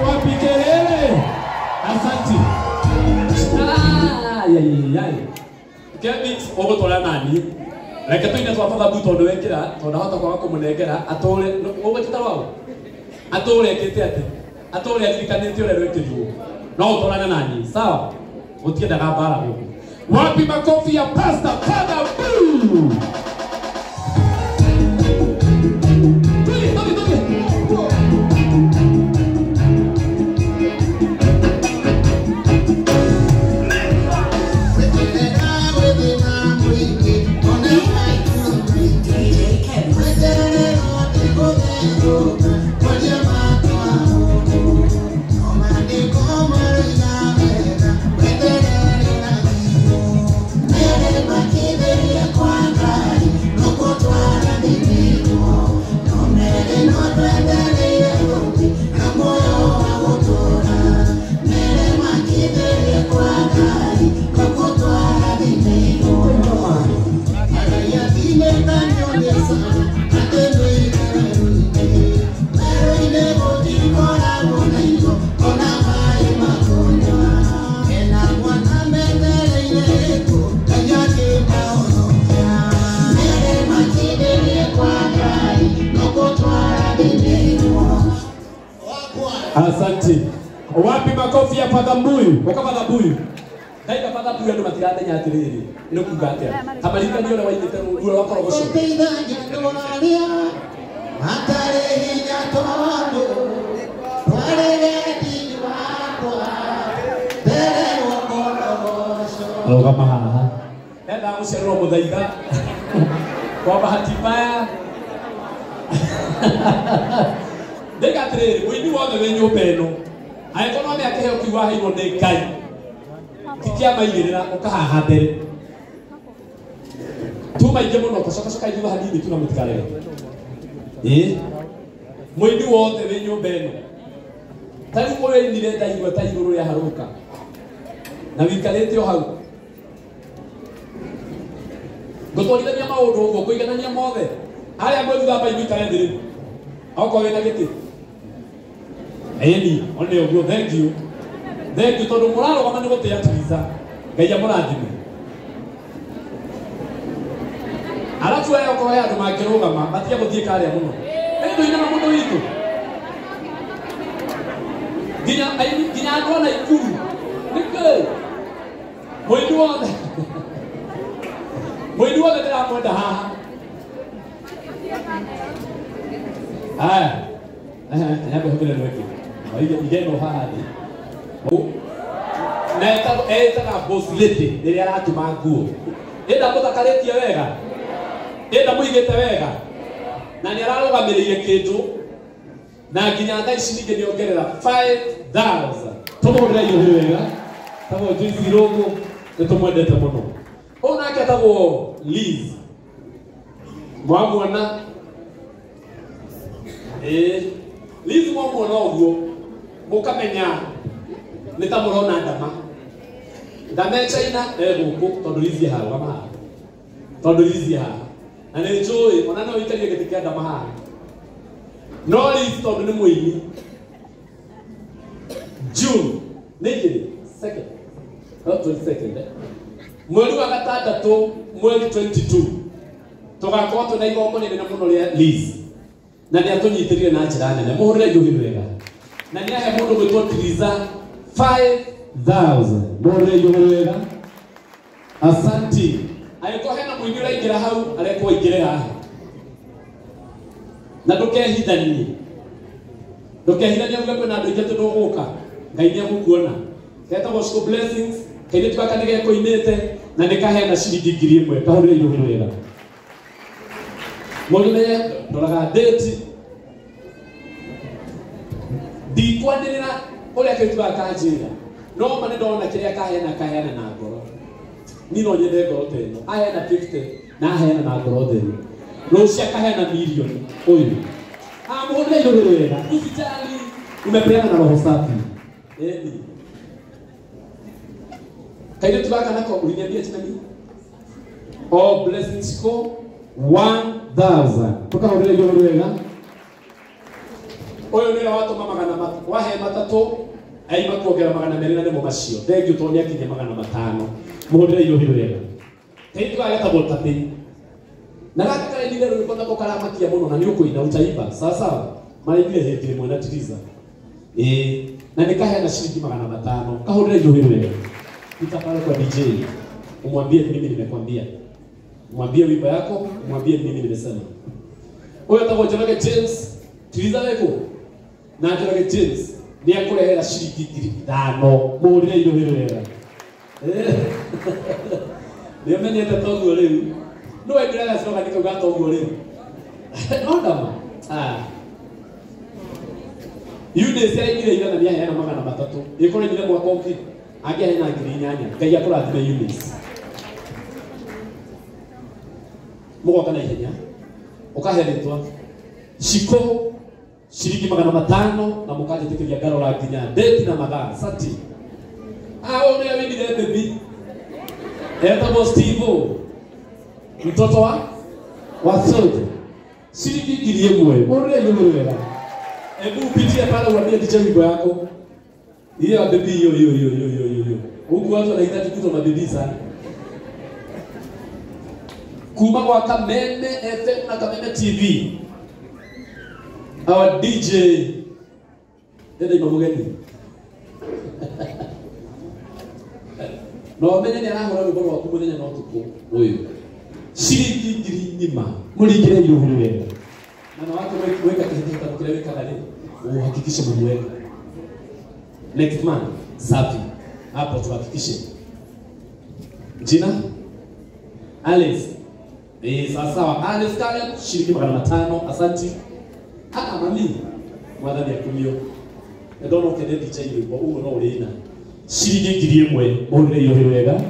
Wapi kelele. Asante. Kemi ogo tola nani. Reke tuine twababa buto ndo wekira tonda hota kwa kumunengera atole ogo kitarawo. Atole ekete ate. Atole atilikanite ole rwekirwo. No tolana nani. Sawa. Utienda kabara huko. Wapi makofi ya Pastor Padabu. Asante. Wapi makofi ya Padambuyu? Wakama Padambuyu. Daika Padambuyu ndo matirada nyatiriri. Ino kugate. Habarika niyo na waite uro wakorogosho. Teida nyandonalia. Matare hinyatondo. Wale diwa. Tere wakorogosho. Kama haha. Enda musero mudaiga. Kwa bahati mbaya. Deka tere, wini wothe wenyu peno. Aikono ame akeheo kiwa hiro ne Ngai. Tikia maigirira ukahaha mbere. Tuma ije muno kocoka ijuga hanini tuna mutikarega. Mwini wothe wenyu peno. Tari moyo nire ndaigwa ta iguru ya haruka. Na wikarete o hau. Gotwarithania maundu uguo kuiganania mothe. Aria mwethu thamba inyitare thiri. Oko wena giti. Eni, only of you, thank you. Thank you, todo moralo kama niko tia tuliza. Gaya moradime. Alafu wewe uko haya ndo makiroga mama, batia muthie kale muno. Endo ina muno witu. Ginya ndona ikuru. Nike. Mwidu wothe ndira mwenda haha. Aya. Nyabe hobele nweki. Igeno hahadi. Na eta boss lete ndio aratuma nguo. Enda mutakaretie wega. Enda muigete wega. Na ni ararugamiririe kindu. Na nginya thaa ici ninge niongerera 5,000. Tumurira iyo wega. Tamo jinsi rogo nitumwendete muno. Ona aketagwo Liz. Mwamwana. Liz mwamwana uguo. Mukamenya nitamurona ndama. Ndame China guku tondu Liz haha kama. Tondu Liz haha. Na ni njui ona no italie gitikia ndama haha. No Liz tondu ni muini. June nikiri second. Not 22nd. Mwezi wa gatandatu mwezi 22. tugakorwo twina igoko nene muno ria Liz na ni atunyitithire na njira nene muhurire Njugi wega na ni ahe mundu gwitwo Triza 5,000 muhurire Njugi wega asanti ayeko hena mwingi uraingira hau arekwo ingire haha na ndukehithanie uge kwina andu aingi tunduguka Ngai ni agukuona keta gospel blessings kaire twaka nige koinete na nikahena ciringi 1,000 kahurire Njugi wega Mwenye ndoraga date dikwandirira uria kitu akanjira no mane ndona kiria kahena na ngoro ni no nyende ngoro teno ahena 50 na ahena na ngoro theri rucia kahena milioni uyu muhurire Njugi wega usijali umepeana na roho safi kaire twaka nako uliniambia chinani all blessings go 1,000 tukahurire Njugi wega oyo nira watu magana matatu wahe matatu ai makuongera magana merina nimo macio thengiu tonya kinya magana matano muhurire Njugi wega teitu ageta boltapi na raka ile ndio kwenda kukaramakia muno na niukuina utaimba sasa maigire heti mwana Triza na nikahe na shilingi magana matano kahurire Njugi wega nitapale kwa DJ umwambie mimi nimekwambia mwambie wimbo yako mwambie mimi nimesema huyo atakojoge James Triza weko na atakojoge James ni akurehera shilingi 5 muhurire Njugi wega ni amenyete toguo riu no endelea sio katika gato toguo riu no ndama yude sai ile na hena magana matatu ikore ile mwaka uki agia hena ngiri nyanya Ngai akurathime yude mugoka na ihenya ukaheretwa shiko shilingi magana matano na mukaje tekeria garo la kinya date na magana sati ule awindi ile baby eta Steve mtoto wa sote shilingi 1,000 muhurire Njugi wega ebu upitie pale uambie DJ wimbo yako hiyo baby hiyo huku watu wanahitaji kuto mabibi sana kuma kwa Kameme FM na Kameme TV our DJ ndio imamugeni no menye ni arahora rwimbo rwa kumenya no tuko uyu shilingi ngiri nyima mulikire Njugi wega na watu weka kihita mkileweka kale uhakikishe mumweka next month safi hapo tuhakikishe jina Alice sawa Alice kale shilingi magana matano asanti mami mwadhani ya kumio ndono kende DJ wimbo uno no urina shilingi 1,000 muhurire Njugi wega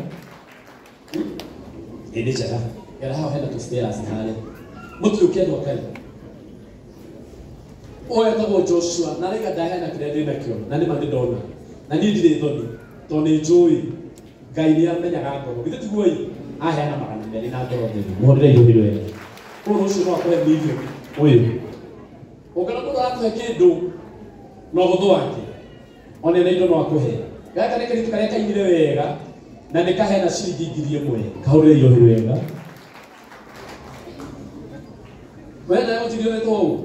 ende jaga era hao henda to stairs hale mutu ukienda wakali oya tago Joshua na rega dahena kirende nakyo na ni mandona na ni ndire thoni to ni njui Ngai ni amenyaga ngoro githe tiguoi ahena magana meri na ngoro theri muhurire Njugi wega uno ucio no akwe milioni uyu ukana mundu akuhe kindu no guthu wake one na indo no akuhe gaka ni kiritu karia kaingire wega na nikahena shilingi 1,000 kahurire Njugi wega wena yotirio to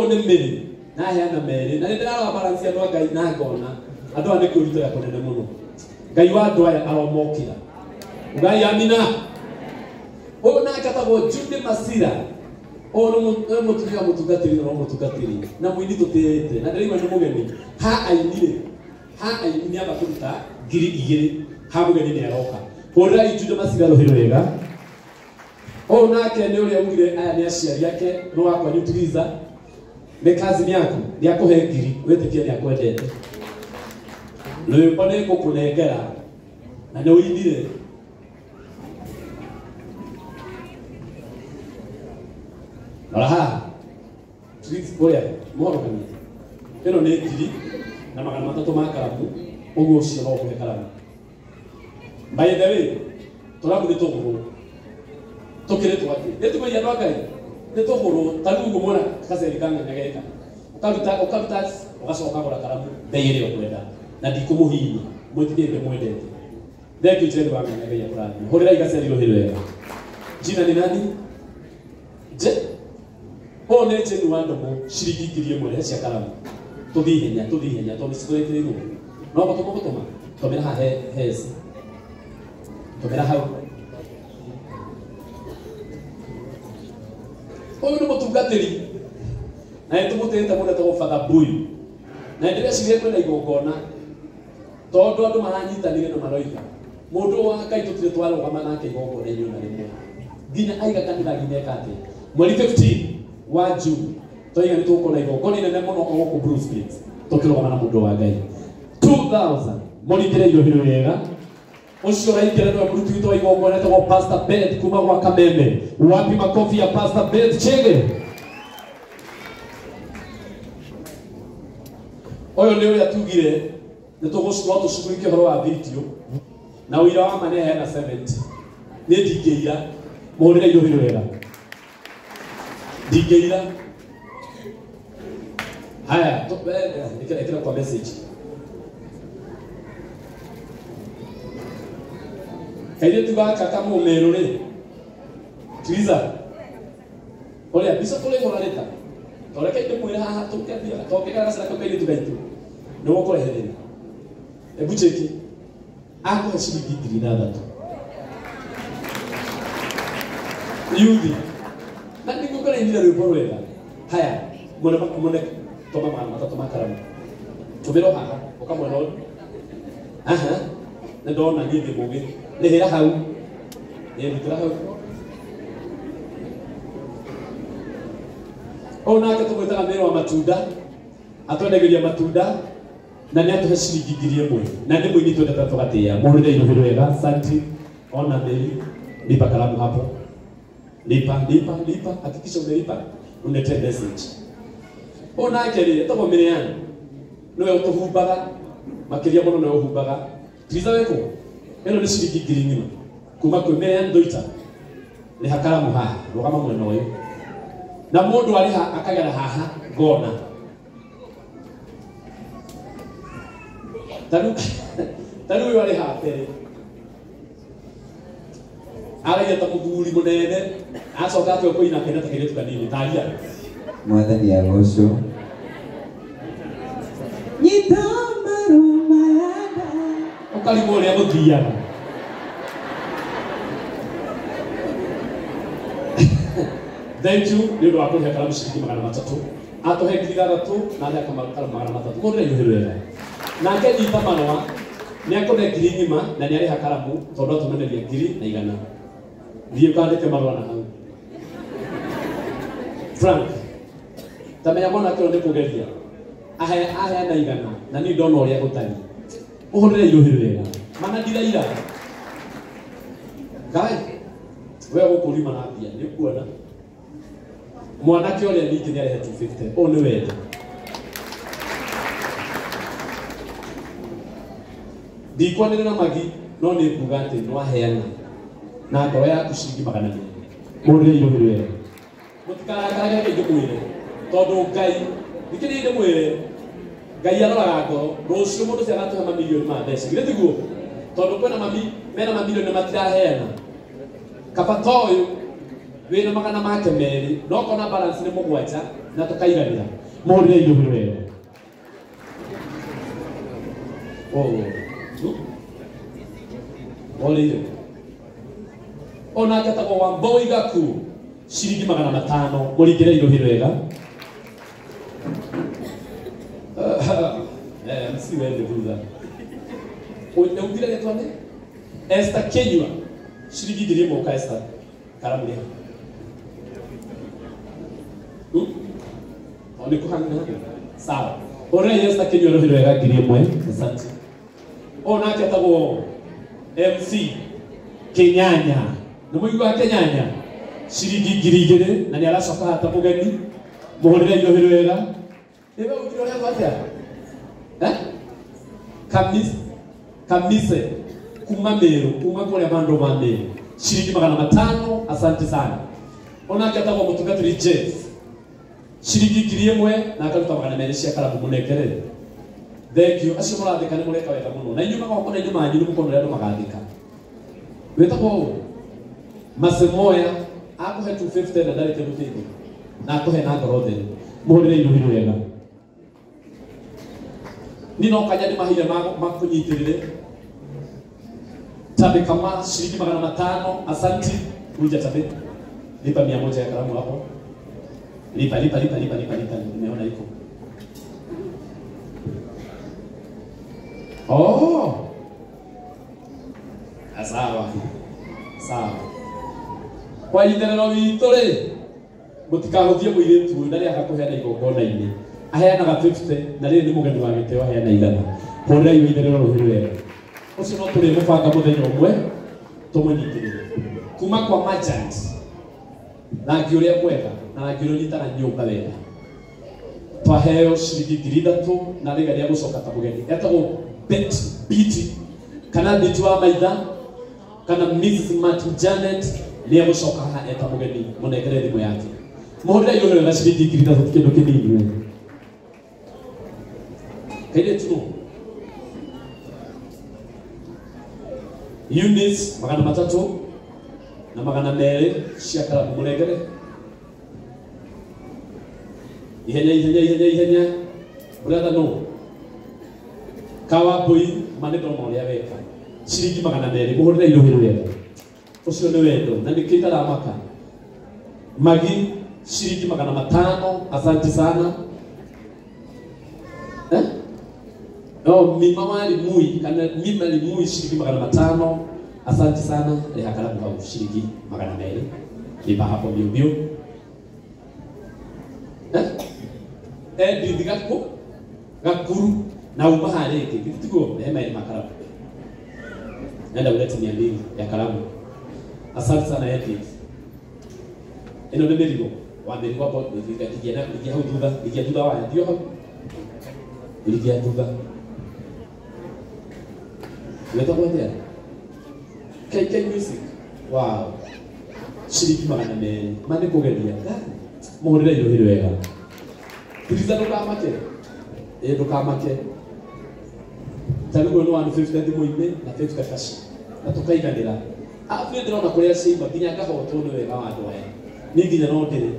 ni meri na hena meri na ndira balance ya Ngai na ngona andu ane kurito ya konene muno Ngai wa andu aya aromokira Ngai amina na katagwo Jude Masira no mutuga mutugatiri na mwini tutete na ndiri mwana mugeni ainire abakuruta ngiri 2 ha mugeni ni aroka hurira Jude Masira rohiro wega nake ni uria ugire aya ni aciari yake no wakwa Triza ni kazi yako ni akuhe ngiri wetikie ni akwendete rwimbo ni gukunengera na ni uinire Triza oya moro kani eno ni ngiri na magana matatu ma karamu uguo cio no kuhe karamu by the way turabu ni tuguru tukire twati netuko ya Ngai netogoro talugo mona kaserikanga ngageka ukaruta ugacoka gora karamu beire okwenda na ndikumuhinya mwitithie mwendete thank you Jerry wanga ngagea kurani hurira igaceriro hirwega jina ni nani je one je ni wando mo shirigigirie mo cia karamu tuthihenya to misitwete ngo no gutuma tomera ha hes tomera hau oyo no mutungatiri na etumutete muno to father boy na ndire cirie kwenda igongona tondu andu maranyitanire na maroika mundu wa Ngai tutire twarugama nake igongona iyo na rimwe nginya aiga kanitha gineka ati mweri 15 wa June toiga ni tukona igongona nene muno oku Bruce Gates tukirugama na mundu wa Ngai 2000 morikire iyo hiro yega ucio raikire no muruti wito igongona to Pastor Beth kuma kwa Kameme wapi makofi ya Pastor Beth Chege oyo leo yatugire nituguswa tushugulike horo wa video na wira wa mane hena 70 ni digeira morira iyo hiro yega digeira haya to ikira kwa message kaide tugaka kama umerore tuiza ole bisa tole ngorareta tole kaide mwira haha tukabia tokeka sala kaide tugaitu no kore hedeni ebucheki ako shiriki dirada tu yudi nani ngokora indira ruporwela haya mwana toma mama toma karamu tubero haha okamwe no aha ndona ngithi mugi nihira hau nihira hau ona akatumwita mbere wa matunda atwendagiria matunda na ni atuhe ciringi 1000 na ni mwini twenda tugatia muhurire ino wega santi ona mbere lipa kalamu hapo lipa hakikisha umelipa unete message ona akeri tobo miriani no utuhumbaga makiria muno no uhumbaga tiza weko eno ni ciringi 1000 kuma kwi miriani ndoita ni hakaramu haha rugama mwena uyu na mundu ari akagera haha gona tanu uyu ari haha tere ara yata muthuri munene acoka atwe kuina kenda takire tukanini taria mwathani agocwo nyita maruma yada ukalimo uria guthiaga thank you ndio wako ya kalamu shilingi 300 atohe ngirigatatu na ndia kama kalamu 300 mundu ndio wega na ke dita manwa ni akone ngirigima na ni ari hakaramu tondu tumeneria ngiri na igana ndiye kandike marwa na hau Frank tamenya mona kio ndi kugeria aya na igana na ni ndona uria gutari uhurire yuhiri wega mana ndiraira Ngai wewe ukulima na pia ni kuona mwanake ole niki ni arehe 250 onu wede dikwanire na magi no ni bugate no aheana na ngoro yaku ciringi 200 murire yuhiri wega mutikara karaga ke jumwire tondu Ngai dikirinde mwire Ngai aroraga ngoro rucio mundu cia gatuhe mamilioni ma mbeca gire tiguo tondu kwena mena mamilioni matiraheana kapatoyo wena magana make meri no kona balance ni mugwanja na tukaiganira murire yuhiri wega ole ona katago wa boy gaku shiringi 500 muringire yuhiri wega msi wende buza o ugire letwane esta Kenya shiringi 1000 ka esta karamu ni oni kuhanga sawa ora esta Kenya yuhiri wega 1000 asante ona katago MC Kenyanya na muigu wa Kenyanya shiringi 2000 na ni aracoka hata mugeni muhurire yuhiri wega ebe ugire ore kwatia kamise kuma Meru kuma kule bandu ba Meru shiringi 500 asante sana ona katago mutungatiri Jeff shiringi 1000 na akaruta 200 cia karamu munekere thank you acio murathika ni mureka wega muno na inyuma kwa kona inyuma anyu mukono ria magathika weta ko masemoya akuhe 250 na ndari kindu kingi na akuhe na ngoro theru muhurire iruhiru wega nino kanya ni mahire makunyitirire tabe kama shilingi 500 asanti kuja tabe lipa 100 ya karamu hapo lipa nimeona iko sawa kwa itherero witũ rĩ mũtikahuthie mũirĩtu ũyũ na rĩ akakuheana igongona-inĩ aheanaga 50 na rĩrĩ nĩ mũgeni wa gĩtĩo aheana 100 hũrĩra iyo itherero rũhĩ wega ũcio no tũrĩ mũbanga mũthenya ũmwe tũmũnyitĩrĩre kuma kwa merchant rangi ũrĩa mwega na rangi ũrĩa ũnyitaga nyũmba wega twaheo ciringi 3,000 na rĩga rĩa gũcoka ta mũgeni etagwo biti kana biti wa maitha kana Mrs. Martin Janet ni agũcoka haha eta mũgeni mũnengere thimũ yake mũhũrĩra iyo na ciringi 3,000 kĩndũ kĩnini we kaire tu units 300 na 200 cia karamu mũnengere ihenya ũrenda no kawa boy maneno ũrĩa weka ciringi 200 mũhũrĩra iruhiru wega ucio nĩ wendo na nikitara maka magi shilingi 500 asante sana mima wali mui kana mima li mui shilingi 500 asante sana hakala kwa shilingi 200 lipa hapo bio digako gakuru na umahareke kitiko hema ya makaramu nenda ulete 200 ya kalamu asante sana yake eno nĩ mĩrigo wa mĩrigo hapo kijana hau thutha wa ndio hau ndio thutha leta kwa ndia KK music wow shilingi 200 mane kugeria muhurire iruhiru wega tiriza ndukamake ndukamake tarugo no 150 thimũ-inĩ na 50 cash na tukaiganĩra afwe ndĩrona kũrĩa cimba nginya ngahotwo nĩ wega wa andũ aya nĩ nginya no ndĩrĩ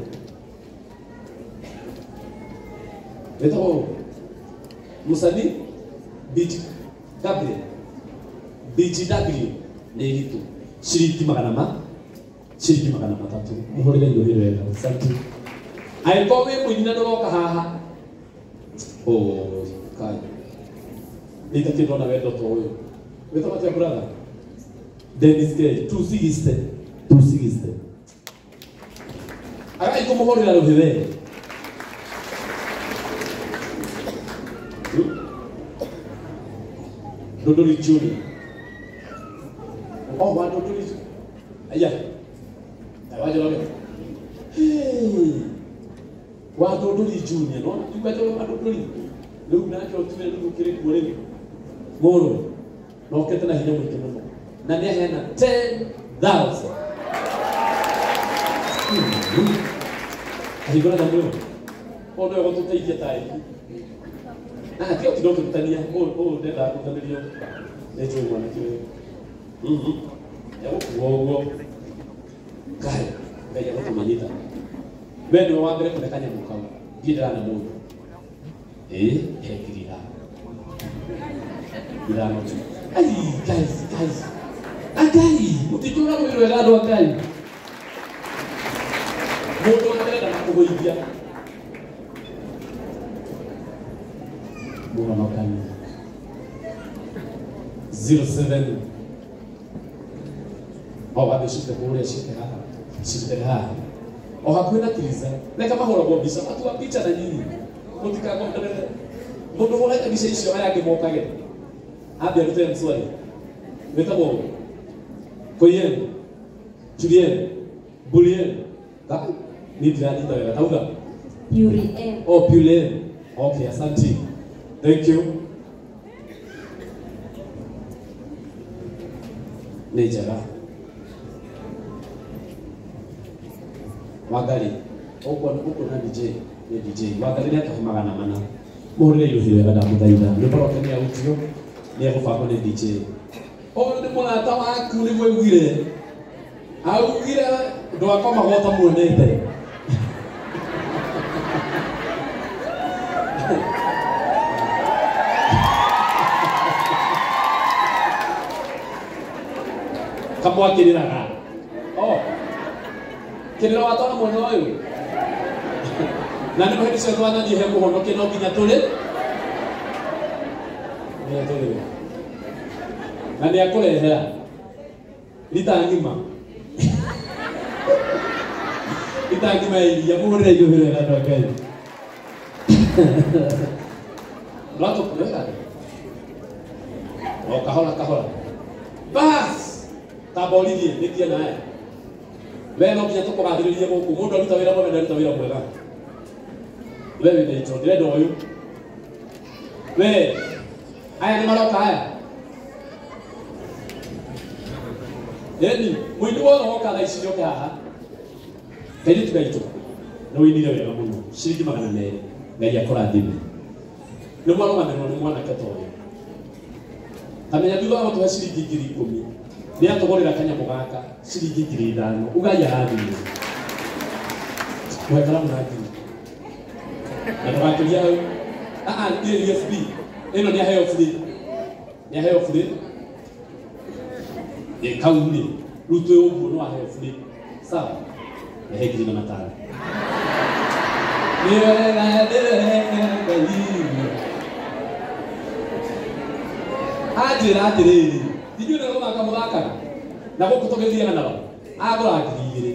wetagwo Musani Beach Gabriel BGW nĩ gitu ciringi 300 mũhũrĩre iruhiru wega asante aĩko wĩ mũini na ndũroka haha kai nita kĩndũ na wendo ta ũyũ wetagwo atĩa brother Dennis K 260 agai kumuhorera ruhiwe Dodori Junior wa Dodori aya waje loge wa Dodori Junior no tukaje wa Dodori leo na kio tuwe ndugu kile kuolewa moro no ketana hinya mwite muno na nĩ ahena 10,000 ahigora na mwĩro o nĩ gũtũteithia tai kio kidogo tutania ndenda gũtanĩrio nĩ njũĩ mwana kĩo ya gũkuo kai ngai agũtũmanyita we nĩ wa mbere kũreka nyamũ kau ndirana mũndũ hekirira irano tu guys agai mutijura mwĩro wega andũ agai mũndũ arenda na kũgũithia mũno no kani 07 wabe shite kule shite haha hakwenda kiliza leka mahoro kwa bisa watu wa picha na nini mutika ngombe mundu hora kabisa icio ayake mokage abia rute mswali metabo koyen Julien Bulien ni dirani tawe tauga Purien Purien okay asante thank you nejara wagari uko na DJ wagari ya kahimagana mana muhurire iruhiru wega ndamuthaitha nĩ baroke nĩ autio nĩ egũbangwo nĩ DJ nĩ mũrata waku nĩguo augire ndo akoma gota muonete kamwa kiriraga kirira watona mwana wayo na nä hä cio twanathiä he må honokia no nginya tå rä na nä akå rehera rita ngima rita ngima ya iria må hå rä ra igå hä rega andå Ngai ratå kå rega o kahora kahora bas taborithie nä kia nae we no nginya tå kå gathä rä rie gå kå må ndå aruta wä ra mwega ndaruta wä ra mwega we wä na ito ndirenda å yå we aya nä maroka aya eni må ini wothe woka tha ici nyoke haha kairä tu gaitå nä wä inire wega må no ciringi 200 ngai akå rathime nä mwarogamerwo nä mwanake ta å yå kamenya thutha wa gå tå he ciringi 10,000 nä atå gå rä ra kanyamå gaka ciringi 5,000 ugai arathime mwekara må rathime na ndagakiria hau ndirä FB ĩno nĩ aheo free nĩ aheo free kauni rĩu twĩ ũguo no aheo free sawa he 5,000 nĩ wega Ngai anjĩra atĩrĩrĩ inyuĩ nĩ gũthaka mũthakaga na gũkũ tũgĩthiaga nao agũra 2,000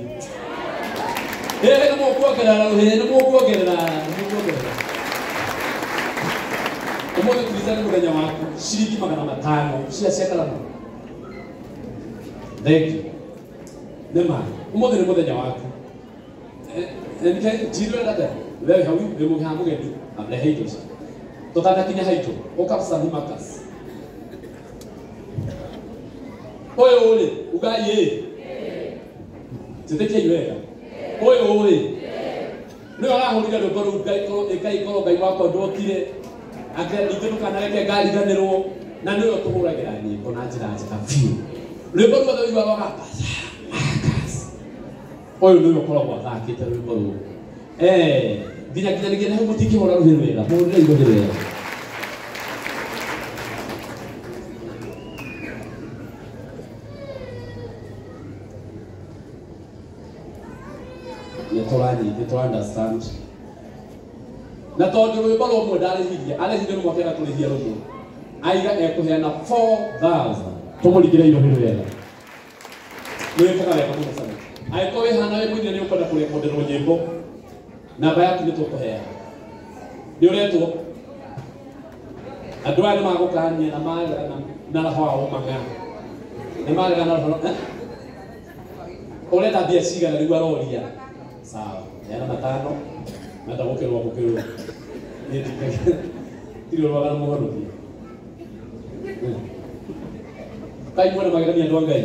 nĩ mũkuongerera rũhĩ nĩ mũkuongerera ũmũthĩ tuitha nĩ mũthenya waku ciringi 500 cia karamu thengi nĩ ma ũmũthĩ nĩ mũthenya waku njirwenda te wewe hau wĩ mũgĩha mũgeni amrehe indo ici tũtanakinya haitũ ũkabsahi makas ũyũ rĩ ugai ĩ njĩtĩkiai wega ũyũ rĩ nĩ arahũrire rwĩmbo rũu ĩkaikorwo Ngai wakwa ndokire ningĩ ndũkanareke ngariganĩrwo na nĩyo tũhũragĩra nyĩmbo na njĩra njega biũ rwĩmbo ruothe ũiguaga ũyũ nĩwe ũkoragwo athakĩte rwĩmbo rũu nginya hau mũtingĩhũra rũhĩ rwega mũhũrĩre irũhĩ rwega nĩ tũ understand na tondũ rwĩmbo rũmwe ndarĩhirie arĩhirie rũmwe akĩaga kũrĩhia rũmwe aiga ekũheana 4,000 tũmũringĩre irũhĩ rwega nĩ wĩkaga wega mũno sana angĩkorwo wĩhana wĩ mũini nĩ ũkwenda kũrekonderwo nyĩmbo namba yaku nĩ tũkũheana nĩ ũretwo andũ aya nĩ magũkania na magegana na roho wa ũmang'a nĩ magegana na roho ũrenda mbia cigana rĩu aroria sawa yana 5 nenda gũkĩrwo mũkĩrwo ndirĩ rwagana mũhonokia kai mwena magegania andũ a Ngai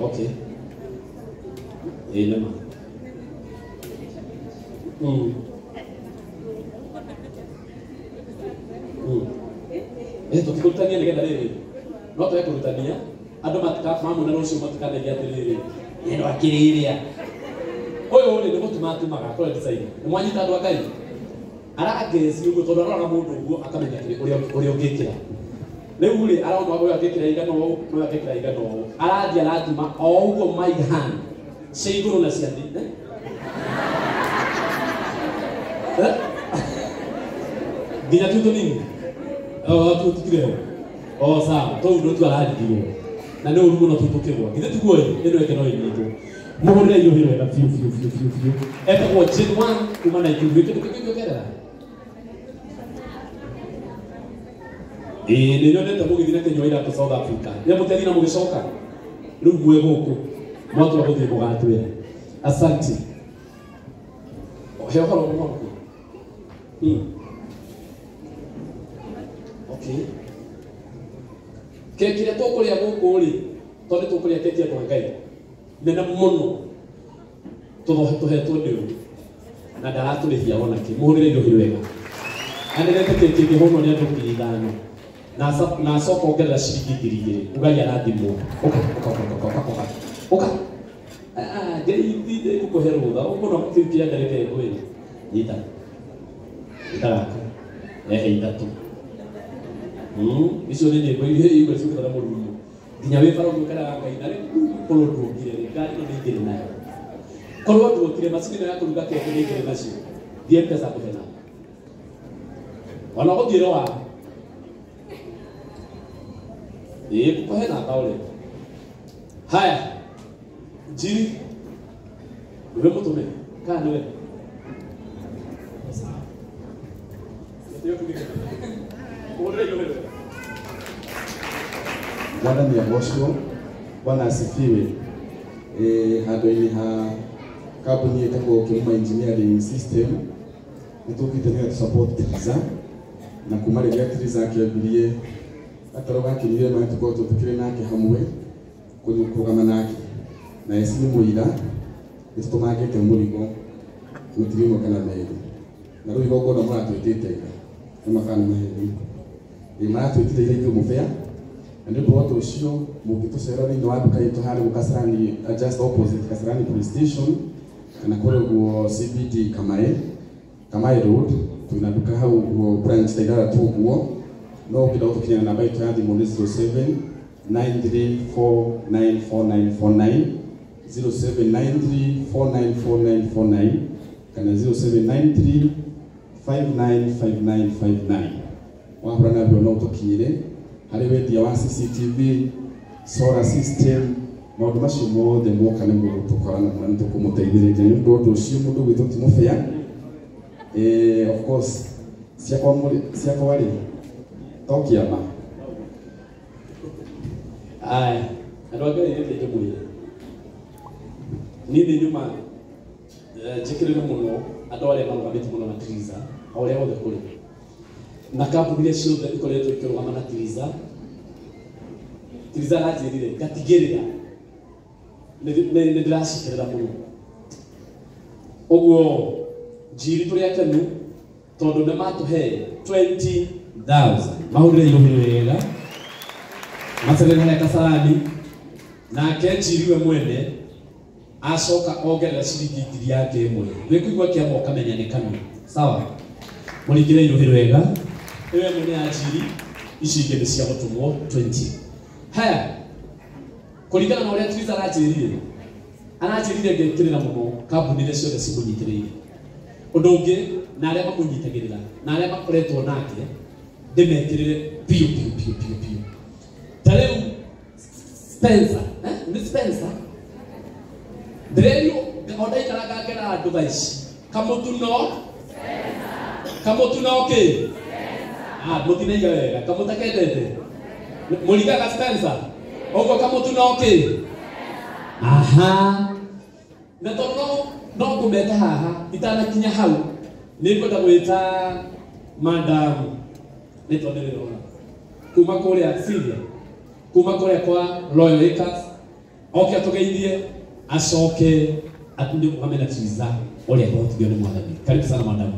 okay nĩma tũtikũrutania nĩgetha rĩrĩ no tũhe kũrutania andũ mamwe na rũciũ matikanagia atĩrĩrĩ ĩno akĩrĩrĩa ũyũ rĩ nĩ gũtuma akore design nĩ mwanyita andũ a Ngai arangeci ũguo tondũ arora mũndũ ũguo akamenya ũrĩa ũngĩkĩra rĩu rĩ arona ũyũ akĩkĩra igana ũũ ũyũ akĩkĩra igana ũũ arathiĩ aratuma o ũguo maigana cia igũrũ na cia thĩ nginya tu tũnini tũtikire ho sawa tũu ndio tũarathirwo na nĩ ũru mũno tũtũkĩgwa githĩ tiguo ĩno ĩngĩ no ĩnyitwo mũhũrĩre irũhĩ wega biũ etagwo J1 kuma na ikũmi kĩndũ kĩngĩ kĩongerera nĩ nyonete mũgĩthiĩ na Kenya ira South Africa nĩ mũtegi na mũgĩcoka rĩu mwĩ gũkũ mwatwa gũthiĩ mũgatwĩra asanti he ũhoro mũhonoku okay kĩrĩa tũkũrĩa gũkũ rĩ tondũ tũkũrĩa keki andũ a Ngai nene mũno tũhetwo ndĩũ na ndaratũrĩhia ona kĩ mũhũrĩre irũhĩ wega anĩrete keki ĩngĩhũrwo nĩ andũ 5,000 na soko ongerera ciringi 2,000 ugaria na thimũ oka ngai kukuhe rũtha ũkũna kĩu ndareke kwĩra nyita gaka ithatũ icio nĩ nyĩmbo iria igwe ciũkaga mũrumu nginya wĩbara gwĩkaraga ngai na rĩu korwo ndũngire ngari ĩno nĩingĩrĩ nayo korwo ndũngire macini ya kũruga keke nĩingĩrĩ nacio thiĩ mpesa kũhe na ona gũthiĩra wa kukuhe namba ũrĩa haya Jiri wewe mtume kaa ni wewe sawa ndio kuliko wewe Bwana ni Agosto, Bwana asifiwe. Handũ-inĩ ha kambuni ĩtagwo Kilima Engineering System nĩtũkĩte support Triza na kuma rĩrĩa Triza akĩambirie ataro gakĩrire no tũkorwo tũkĩrĩ nake hamwe kũrũgama nake na esi nĩ mũira nĩtũtũmangĩte mũrigo mũtirimo kana meri na rĩu igongona mũratwĩtĩte nĩ makana maheri maratwĩtire ile ithuĩ mũbea na nĩ ũndũ ũcio mũngĩtũcera thĩinĩ wa nduka itũ harĩ Kasarani just opposite Kasarani police station kana kũrĩguo CBD Kamae Road tuna duka hau branch taigara tu guo no ũngĩenda gũtũkinyĩra namba itũ ya thimũ nĩ 0793494949 0793494949 kana 0793595959 wahũra na mbio no ũtũkinyĩre harĩ wendia wa CCTV solar system maũndũ macio mothe moka nĩ mũgũtũkorana na nĩtũkũmũteithĩrĩria nĩ ũndũ ũcio mũndũ gwitũ ti mũbĩa of course siakwa rĩ tokiama aya andũ angĩ nĩ ndĩmwĩre niĩ nyuma njĩkĩrĩre mũno andũ arĩa marũgamĩte mũno na Triza o ũrĩa wothe kũrĩ na kambuni iria ciothe ikoretwo ikĩrũgama na Triza ranjĩrire ngatigĩrĩra nĩ ndĩracikĩrĩra mũno ũguo njiri tũrĩ akenu tondũ nĩ matũhe 20,000 mahũrĩre irũhĩ wega macerere harĩa Kasarani nake njiri we mwene acoka ongerera ciringi 1,000 wĩkũigua kĩama ũkamenya nĩ kanu sawa mũringĩre irũhĩ wega ĩwe mwene ya njiri ici ingĩ nĩ cia gũtũmwo 20 haya kũringana na ũrĩa Triza aranjĩrire ngĩkĩrĩra mũno kambuni iria ciothe cikũnyitĩrĩire ũndũ ũngĩ na arĩa makũnyitagĩrĩra na arĩa makoretwo nake ndĩmekĩrĩre piũ ta rĩu Spencer nĩ Spencer ndĩrerio ndaikaraga ngera andũ thaa ici kamũtuno kĩ mũtinaiga wega kamũtakendete mũrigaga Spencer ũguo kamũtuno kĩ aha na tondũ no ngũmeta haha itanakinya hau nĩ ngwenda gwĩta madam nĩ tondũ nĩrona kuma kũrĩa Syria kuma kũrĩa kwa Royal Acres oke atũgeithie acoke atunde kuhamena Triza ũrĩa kwahotithio nĩ Mwathani. Karibu sana madam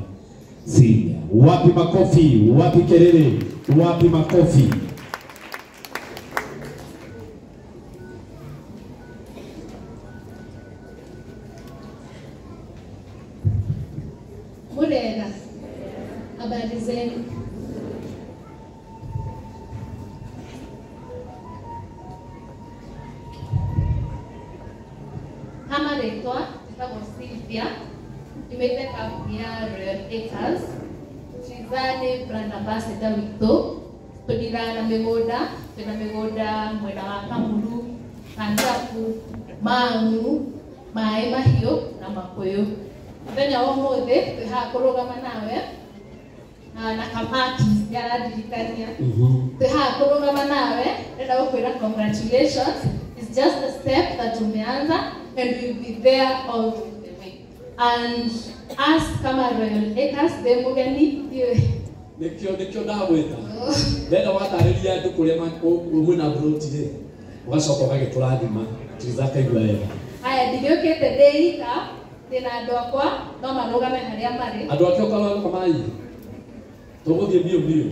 Syria. Wapi makofi, wapi kelele, wapi makofi. Murega, habari zenu? Kama naitwa Sylvia, nimeenda kampuni ya Royal Acres. Triza ni brand ambassador witũ. Tũndigana mĩgũnda, twĩna mĩgũnda mwena wa Kamuru, Kanjaku, Mang'u, Maĩ Mahiũ na Makũyũ. Mũthenya wa ũmũthĩ twĩ haha kũrũgama nawe na Kamaki yarandirikania. Twĩ haha kũrũgama nawe, ndĩrenda gũkwĩra congratulations. It's just a step that umeanza and we'll be there all the way. And us kama Royal Acres mũgeni Nikio ndagwĩta ndenda watarĩria andũ kũrĩa ũmwe na broti ũgacoka ũgagĩtũrathima Triza akaigua wega. Haya ndigĩũkĩte ndĩika ndĩna andũ akwa no marũgame harĩa marĩ. Andũ ake ũkarũgama kamai tũgũthiĩ mbio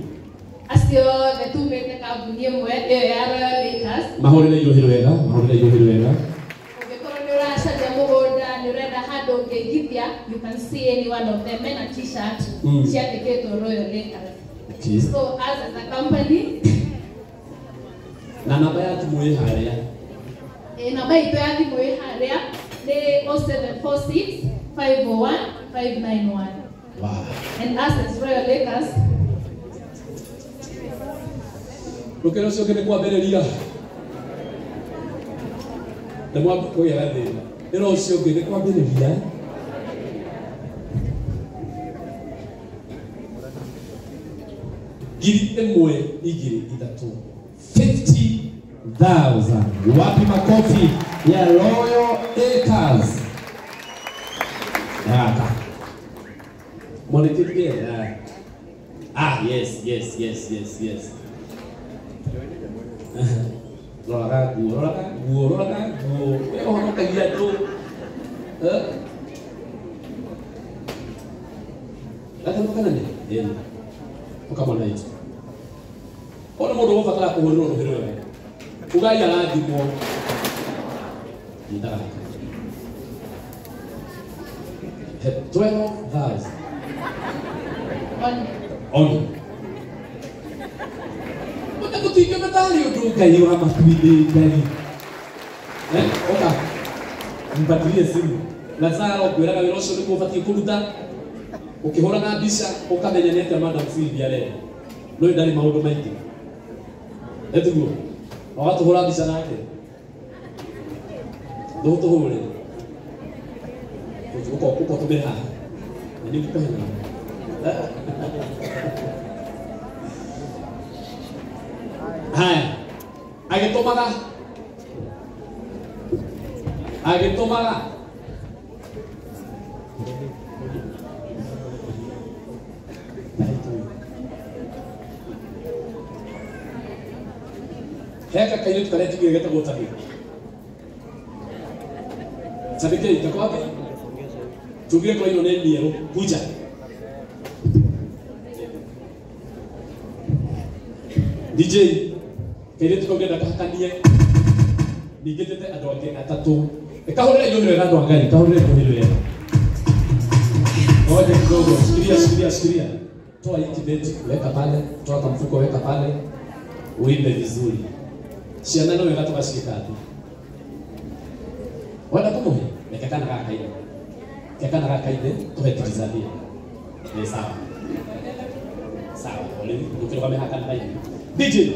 acio vetumete kambuni ĩmwe ĩyo ya Royal Acres. Mahorere irohero wega, mahorere irohero wega. Ũngĩkorwo nĩ ũracaria mũgũnda, nĩ ũrenda handũ ũngĩigithia, you can see any one of them mena t-shirt ciandĩkĩtwo Royal Acres. Okay. So as a company, na namba ya thimũ ĩ harĩa. Namba itũ ya thimũ ĩ harĩa nĩ 0746 501 591. Wow. And us as Royal Acres, Rũkĩro ũcio ũngĩ nĩ kwambĩrĩria. Na mwambie kũgĩa thĩna. Rũkĩro ũcio ũngĩ nĩ kwambĩrĩria. Ngiri ĩmwe, igĩrĩ, ithatũ. 50,000. Wapi makofi ya Royal Acres? Hapa. Monitor yes. Roraga guo. Wewe honokagia tu. Kana nini? Ukamona hicho. Ona mundu ubatara kuhurira ruhiro wega. Ugai arathimwo. Ndaka. 12,000. On. Kutika metali undu ngai wa makundi ngai. Oka. Mbatilie simu. Lazaro kwiraga wira ucio nikuo ubatie kuruta. Ukihuraga mbica ukamenya nete Madam Sylvia leo. No ndari maundu maingĩ. Etuguo. Watuhura mbica nake. Ndutuhure. Uko tumeha. Ni kupenda. Haya. Agĩtũmaga. Heka kairitu karia tigire getagwo Tabitha. Tabitha iko wapi? Tugire kwa hiyo neno yero kuja. DJ kairitu kongenda kahakanie. Nigitete andũ angĩ atatũ. Ekahorera indo wega andũ angĩ, kahorera indo wega. Ngoja kidogo, shikilia. Toa hiki beti, weka pale, toa kwa mfuko weka pale. Uimbe vizuri. Ciana no wega tukashika tu. Wala kumuhe, nekakana kaide. Kekana kaide, tuhetizabia. Ni sawa. Sawa, wale ndio kama haka na DJ.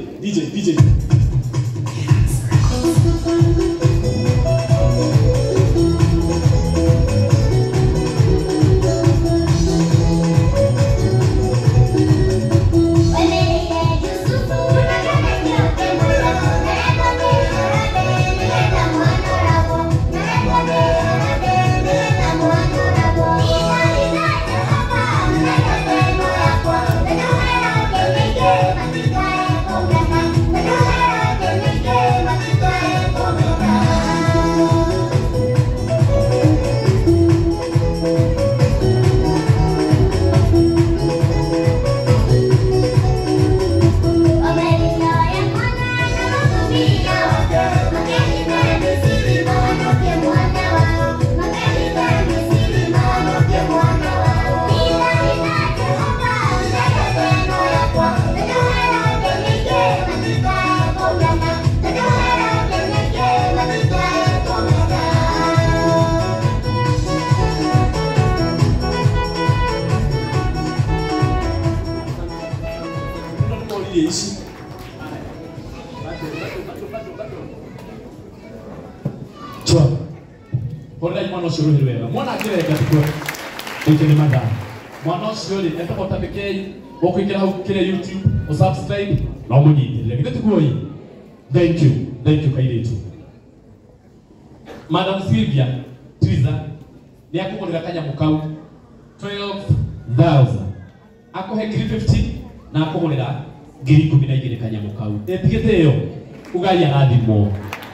Hola mwana ucio ruhi wega. Mwana akireka tukwe. Ikene madam. Mwana ucio ri eta kota pekei. Okuikira hau kire YouTube, o subscribe na umunyitire. Gite tukoi. Thank you kairitu. Madam Sylvia Twiza ni akugurira kanya mukau 12,000. Akohe 350 na akugurira 12,000 kanya mukau. Etigete yo ugai arathimo.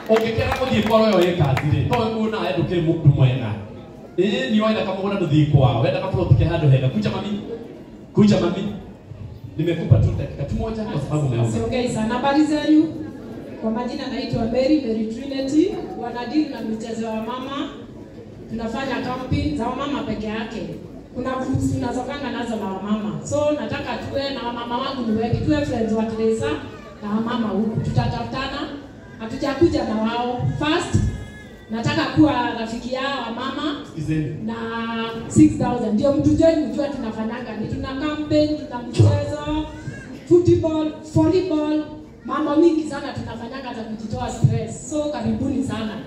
Ungekera kuthii kwa Royal Acres ri to nguna endu kiri mundu mwega ni waenda kama ngona nduthi kwa wenda ka plot ke handu hega kuja mami Nimekupa tu dakika tu moja kwa sababu umeomba. Siongei sana. Habari zenu? Kwa majina naitwa Mary Trinity. Wanadili na michezo ya mama. Tunafanya camping za mama peke yake. Kuna groups tunazokanga nazo na wamama. So nataka tuwe na wamama wangu ni wengi. Tuwe friends wa Teresa na wamama huku. Tutatafutana. Hatujakuja na wao. First nataka kuwa rafiki yao wa mama na 6,000 ndio mtu join mjua tunafanyanga ni tuna campaign, tuna mchezo, football, volleyball, mambo mingi sana tunafanyanga za kujitoa stress. So karibuni sana.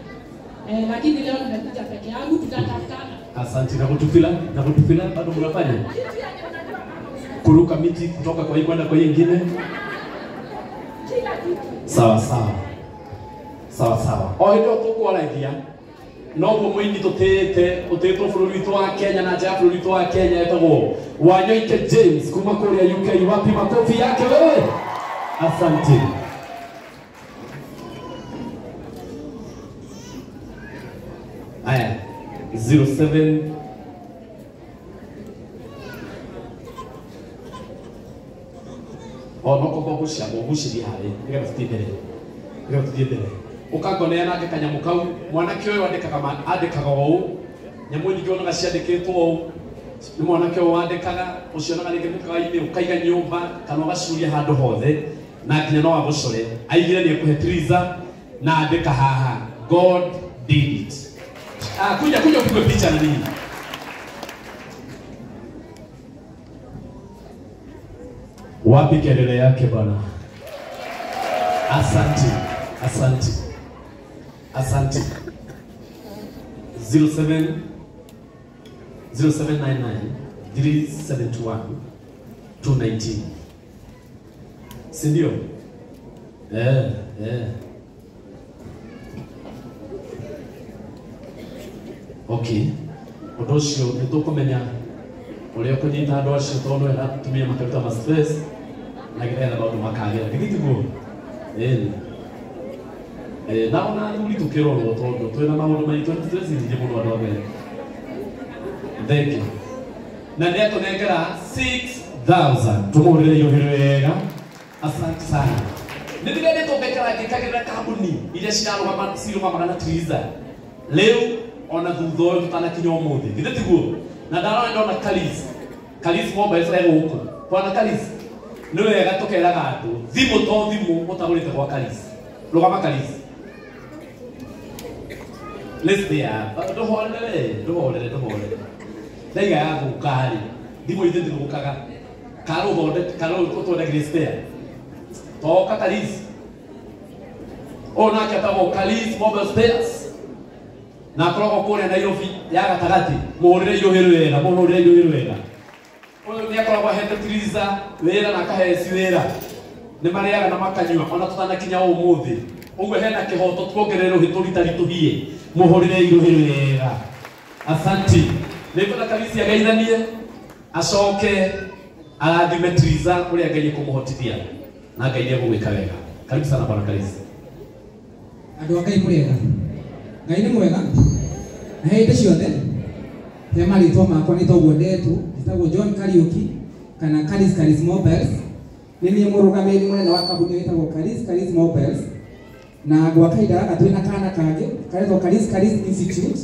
Lakini leo nimekuja peke yangu, tutatafutana. Asante na kutufila bado mnafanya kuruka miti kutoka kwa hii kwenda kwa hii nyingine. Sawa. O ndio tukwaragia no mwingi tutete bũrũri witũ wa Kenya na nja bũrũri witũ wa Kenya etagwo Wanyoike James kuma kũrĩa UK. Wapi makofi yake wewe? Asante. Aya 07 no kugushia hari ngira tutindere ukagonea nake kanyamu kau mwanake uyu andikaga ũũ nyamu nyingĩ onaga ciandĩkĩtwo ũũ nĩ mwanake ũyũ wandĩkaga ũcio onaga rĩngĩ mũkawa-inĩ ũkaiga nyũmba kana ũgacuria handũ hothe na nginya no agũcore aigire nĩ ekũhe Teresa na andĩka haha God did it. Kuja upigwe picha na nini. Wapi kelele yake bwana? Asante. 0799 371 219. Sindio? Okay. Ũndũ ũcio nĩ tũkũmenya ũrĩa ũkũnyita andũ acio tondũ wenda tumia makaruta ma stress na getha maũndũ makagĩra. Ndigitiguo? Na ona thuri tũkĩrorwo tondũ twĩna maũndũ maitũ stress nyingĩ mũno andũ amwe. Thank you. Na nĩ atũnengera 6,000 tũmũhũrĩre iyohĩro wega. Asante sana. Nĩ ndĩrenda tũngĩkara ngĩkagĩrĩra kambuni iria cirũgamaga na Teresa. Leo ona thutha ũyũ tutanakinya ũmũthĩ. Githĩ tiguo? Na ndarora ndona Kalis mobile sasa huko. Bwana Kalis. Nĩ wega tũkeraga andũ. Thimũ to thimũ ũtagũrĩte gwa Kalis. Rũgama Kalis. Let's there. Ndohorere. Ndaiga ya gũkarĩ. Thimũ ithe ndĩgũkaga. Karo ũtwendagĩria spare. Toka Kalis. Ona akĩatagwo Kalis mobile spares. Na akoragwo kũrĩa Nairobi ya gatagatĩ mũhũrĩre iyohĩro wega. Ũyũ nĩ akoragwo ahete Teresa wĩra na akahe Eci wĩra. Nĩ marĩaga na makanyua ona tũtanakinya ũmũthĩ. Ũguo hena kĩhoto tuongerere rũhĩ tũritũhie mũhũrĩre iyohĩro wega. Asante. Nĩngwenda Kalis ageithanie acoke arathime Teresa ũrĩa Ngai ekũmũhotithia na Ngai nĩegũgwĩka wega. Karibu sana Bwana Kalis. Andũ a Ngai mũrĩega. Ngai nĩ mwega. Na hĩndĩ ciothe he marĩtwa makwa nĩ toguo ndetwo, njĩtagwo John Kariuki kana Kalis Mobiles. Nĩ niĩ mũrũgamĩrĩri mũnene wa kambuni ĩtagwo Kalis Mobiles. Na gwa kahinda gaka twĩna kana kangĩ karetwo Kalis Institute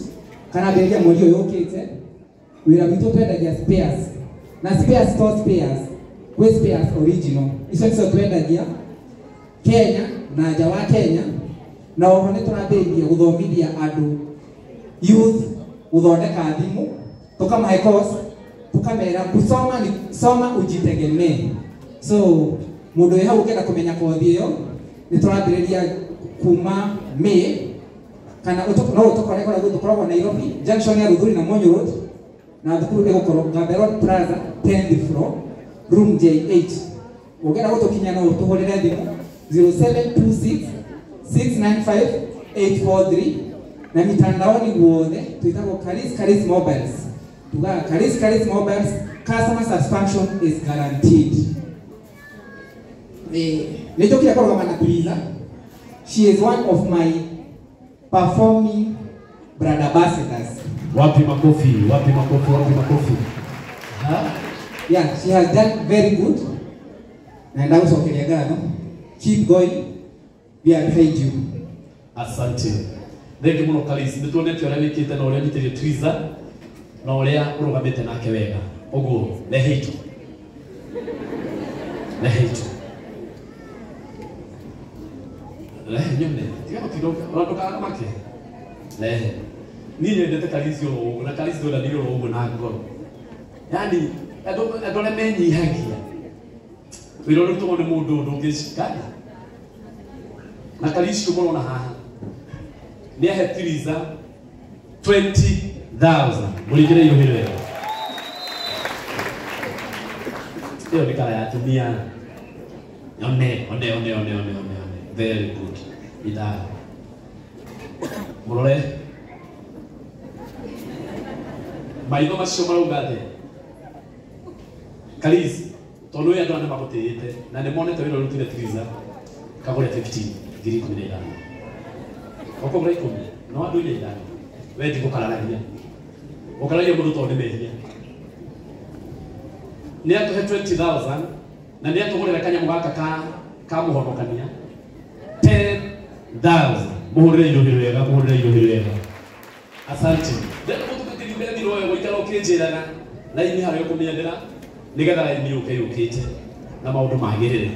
kanambĩrĩria mweri ũyũ ũkĩte. Wĩra witũ twendagia spares. Na spares to spares. Gwĩ spares original. Icio nĩcio twendagia Kenya na nja wa Kenya. Na oho nĩ tũrambĩrĩria gũthomithia andũ youth gũthondeka thimũ, tukamahe course, tukamera kusoma ni soma ujitegemee. So mũndũ wĩ hau ũkĩenda kũmenya kothi ĩyo nĩ tũrambĩrĩria kuma May kana no ũtũkoragwo Nairobi junction ya Rũthũri na Monyo Road na thukuru ĩgũkorwo Gambero Plaza 10th floor room J8. Ũkĩenda gũtũkinya no ũtũhũrĩre thimũ 0726 695-843 na mitandaoni guothe tuitagwo Kalis Mobiles. Tugaga Kalis Mobiles, customer satisfaction is guaranteed. Nĩtũkĩra kũrũgama na Teresa. She is one of my performing brand ambassadors. Wapi makofi. Yeah, she has done very good. naenda gucokeria ngatho. Keep going, we are behind you. Asante. Thank you muno Kalisi. Nituonete uria wikite na uria nitirie Twiza na uria urugamite nake wega. Uguo lehitu. Lehitu. Lehe nyone. Tiga kidogo. Unatoka make. Lehe. Ni nyendete Kalisi uguo na Kalisi ndo ndio uguo na ngoro. Yaani adole menyi hakia. Wiro ruto ni mundu ndungishikana. Na Kalisi umona haha. Ni ahetiriza 20,000. Muligire iyo hile. Iyo ni kala ya tumia. One. Very good. Ida. Murole. Maitho macio maraugathe. Kalisi, tondu ya ndwana magutete na ni monete wiro rutire tiriza. Kagore 15 ngiri 15. Oko break kumi. No adu ile ndani. Wewe ndiko kalalagia. Ukalagia mundu tonde mehia. Ni atuhe 20,000 na ni atugurira kanya mugaka ka muhonokania 10,000. Muhurire irohiro wega. Asante. Ndeko mutukatirimbe ndiro wewe goikara ukinjiraga na ini haro kumiyendera nigetha raini ukite na maundu magirire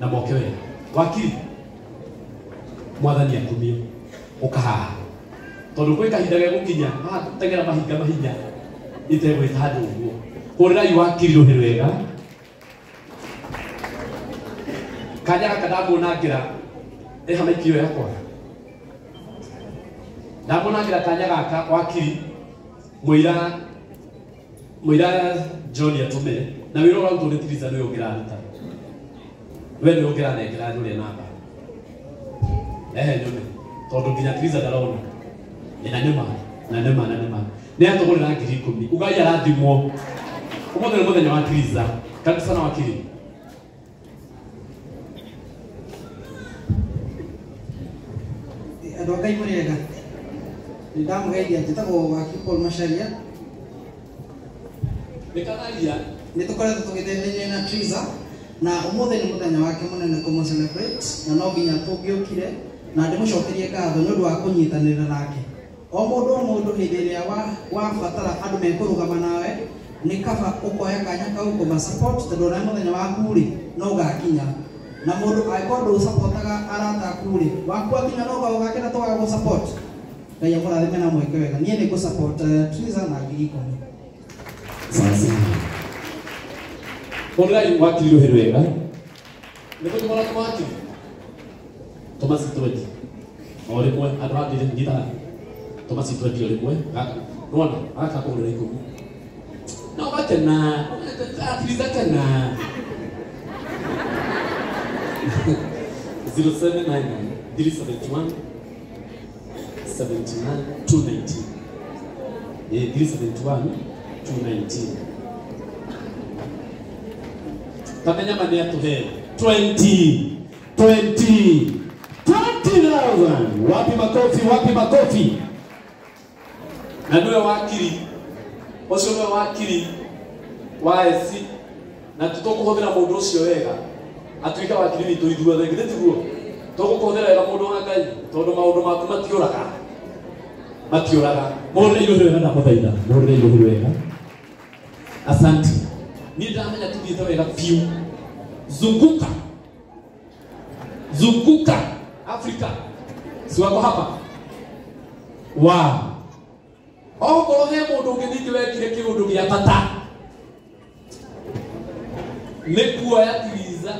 na moke wega. Wakiri mwathani akumio ukahaha tondu kwi kahinda ge gukinya tegera mahinya itegwita handu uguo kurira iwakiri ruhiro wega kanya kadabunangira hamaikio yakwa ndabunangira kanya gaka wakiri muira John atume na wiro wa uturitiriza no yogira ruta we no yogira negira ndure namba nyone tondu nginya tiriza darona ina nema ni atugurira ngiri 10 ugai arathimwo umuthenya wa tiriza kabisa na wakiri Ndokai murega ndamu gaidia titago wa Paul Masharia nikanaria nitukoretwo tugithethania na Triza na umuthi ni muthenya wake munene kumu celebrate na no nginya tungiukire na ndimucokerie ngatho ni undu wa kunyitanira nake o mundu hindi iria wa fatara andu mekurugama nawe ni kaba ukoya kanya kau kuma support tondu na muthenya waku ri no gakinya na mundu aikondu supportaga arata kuri wakwa kinya no ga gakira to ga support ngai amurathime na mweke wega nie ni ku support Triza na ngiri 10. Sasa Ongai wakiri ruhiro wega niko tumara kumati Thomas Twedi ore mwe adwadi ngita Thomas Twedi ore mwe nona aka ko ore ko no batena Triza tena 0799 371 79 219 371 219 Tamenya mani atuhe 20,000 wapi makofi na ndio wakiri osho wakiri waesi na tutokuhũthĩra mũndũ ũcio wega atuika wakiri witu ithuothe ngĩtiguo tũgũkũhũthĩra wega mũndũ wa Ngai tondũ maũndũ maku matiũraga mũhũrĩre irohiro wega na mũthaitha mũhũrĩre irohiro wega asante ni ndamenya tuthiĩte wega piu zunguka Afrika si wako hapa okorwo he mũndũ ũngĩ ningĩ wekire kĩũndũ gĩa bata nĩ kuoya Tiriza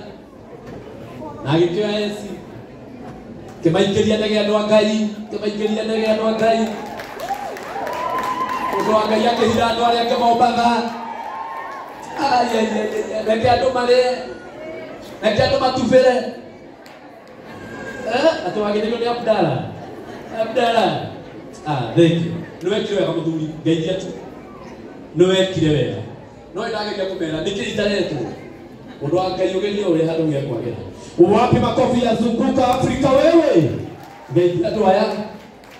na gĩkĩoya esi kĩmaikĩria ndege andũ a Ngai ũndũ wa Ngai akĩhira andũ arĩa angĩ maũmbatha reke andũ marĩe reke andũ matubĩre atĩ wagĩrĩirwo nĩ Abdalla thank you nĩwekire wega mũthuri ngeithia tu nĩwekire wega no ndageria kũmera nĩkĩ itaretwo ũndũ wa Ngai ũgerie ũrĩa handũ gĩa kwagĩra wapi makofi ya zunguka Afrika wewe ngeithia andũ aya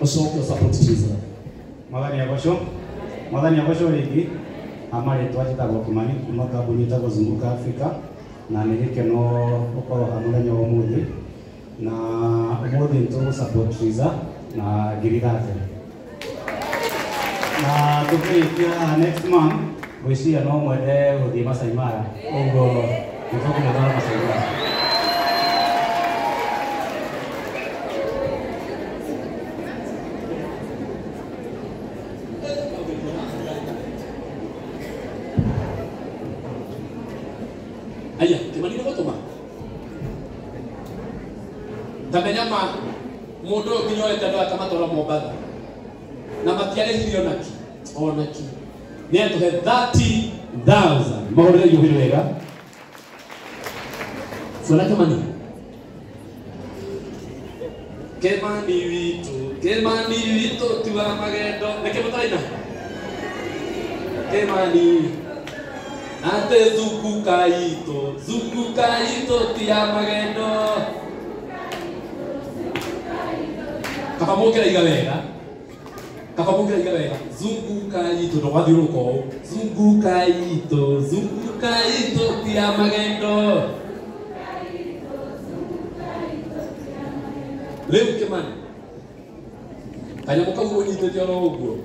ucoke support Triza Mwathani agocwo rĩngĩ amarĩtwa njĩtagwo Kimani kuma kambuni ĩtagwo Zunguka Africa na nä gä keno å korwo ha må thenya wa å må thä na å må thä nä tå gå support Triza na ngiri 30 na tå kä rä tia next month gwä ciria no mwende gå thiä Masai Mara ũguo nä tå kå må twara Masai Mara. Aya, Kimani nä gå tå ma ndamenya ma må ndå å nginya oete andå ake matwara Mombatha na matiarĩhirio naki onaki nä atå he 30,000 maå rä yå hä wega ciona Kimani Kimani witå ti wa magendo nä kä må taraina Kimani ate zuku kaito ti ya magendo kaba mukira iga wega zuku kaito ndo wathiruko zuku kaito ti ya magendo leo Kimani kanyamuka unyitete oro uguo